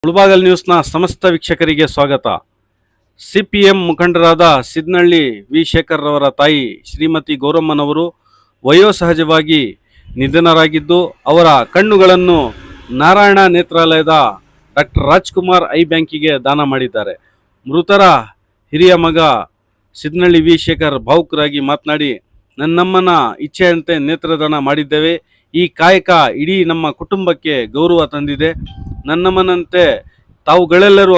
ಮುಳಬಾಗಲ್ ನ್ಯೂಸ್ನ ಸಮಸ್ತ ವೀಕ್ಷಕರಿಗೆ ಸ್ವಾಗತ. ಸಿಪಿಎಂ ಮುಖಂಡರಾದ ಸಿದ್ನಳ್ಳಿ ವಿ ಶೇಖರ್ ರವರ ತಾಯಿ ಶ್ರೀಮತಿ ಗೌರಮ್ಮನವರು ವಯೋಸಹಜವಾಗಿ ನಿಧನರಾಗಿದ್ದು, ಅವರ ಕಣ್ಣುಗಳನ್ನು ನಾರಾಯಣ ನೇತ್ರಾಲಯದ ಡಾಕ್ಟರ್ ರಾಜ್ಕುಮಾರ್ ಐ ಬ್ಯಾಂಕಿಗೆ ದಾನ ಮಾಡಿದ್ದಾರೆ. ಮೃತರ ಹಿರಿಯ ಮಗ ಸಿದ್ನಳ್ಳಿ ವಿ ಶೇಖರ್ ಭಾವುಕರಾಗಿ ಮಾತನಾಡಿ, ನನ್ನಮ್ಮನ ಇಚ್ಛೆಯಂತೆ ನೇತ್ರದಾನ ಮಾಡಿದ್ದೇವೆ. ಈ ಕಾಯಕ ಇಡೀ ನಮ್ಮ ಕುಟುಂಬಕ್ಕೆ ಗೌರವ ತಂದಿದೆ. ನನ್ನಮ್ಮನಂತೆ ತಾವುಗಳೆಲ್ಲರೂ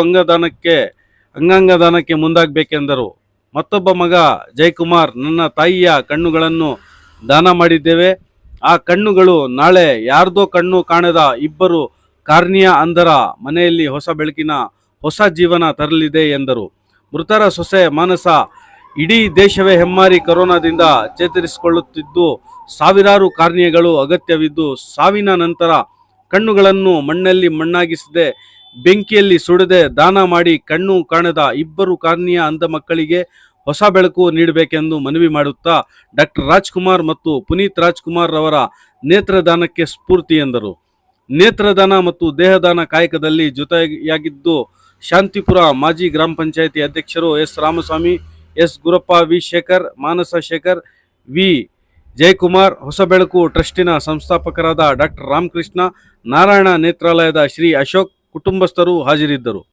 ಅಂಗಾಂಗ ದಾನಕ್ಕೆ ಮುಂದಾಗಬೇಕೆಂದರು. ಮತ್ತೊಬ್ಬ ಮಗ ಜಯಕುಮಾರ್, ನನ್ನ ತಾಯಿಯ ಕಣ್ಣುಗಳನ್ನು ದಾನ ಮಾಡಿದ್ದೇವೆ. ಆ ಕಣ್ಣುಗಳು ನಾಳೆ ಯಾರ್ದೋ ಕಣ್ಣು ಕಾಣದ ಇಬ್ಬರು ಕಾರ್ನಿಯ ಅಂಧರ ಮನೆಯಲ್ಲಿ ಹೊಸ ಬೆಳಕಿನ ಹೊಸ ಜೀವನ ತರಲಿದೆ ಎಂದರು. ಮೃತರ ಸೊಸೆ ಮಾನಸ, ಇಡೀ ದೇಶವೇ ಹೆಮ್ಮಾರಿ ಕೊರೋನಾದಿಂದ ಚೇತರಿಸಿಕೊಳ್ಳುತ್ತಿದ್ದು, ಸಾವಿರಾರು ಕಾರ್ನಿಯಗಳು ಅಗತ್ಯವಿದ್ದು, ಸಾವಿನ ನಂತರ ಕಣ್ಣುಗಳನ್ನು ಮಣ್ಣಲ್ಲಿ ಮಣ್ಣಾಗಿಸದೆ ಬೆಂಕಿಯಲ್ಲಿ ಸುಡದೆ ದಾನ ಮಾಡಿ ಕಣ್ಣು ಕಾಣದ ಇಬ್ಬರು ಕಾರ್ನಿಯ ಅಂಧ ಮಕ್ಕಳಿಗೆ ಹೊಸ ಬೆಳಕು ನೀಡಬೇಕೆಂದು ಮನವಿ ಮಾಡುತ್ತಾ, ಡಾಕ್ಟರ್ ರಾಜ್ಕುಮಾರ್ ಮತ್ತು ಪುನೀತ್ ರಾಜ್ಕುಮಾರ್ ರವರ ನೇತ್ರದಾನಕ್ಕೆ ಸ್ಫೂರ್ತಿ ಎಂದರು. ನೇತ್ರದಾನ ಮತ್ತು ದೇಹದಾನ ಕಾಯಕದಲ್ಲಿ ಜೊತೆಯಾಗಿದ್ದು ಶಾಂತಿಪುರ ಮಾಜಿ ಗ್ರಾಮ ಪಂಚಾಯಿತಿ ಅಧ್ಯಕ್ಷರು S Ramaswamy, S Gurappa, V Shekhar, Manasa Shekhar, V Jayakumar, Hosabelaku ಟ್ರಸ್ಟಿನ ಸಂಸ್ಥಾಪಕರಾದ ಡಾಕ್ಟರ್ ರಾಮಕೃಷ್ಣ, ನಾರಾಯಣ ನೇತ್ರಾಲಯದ ಶ್ರೀ ಅಶೋಕ್ ಕುಟುಂಬಸ್ಥರು ಹಾಜರಿದ್ದರು.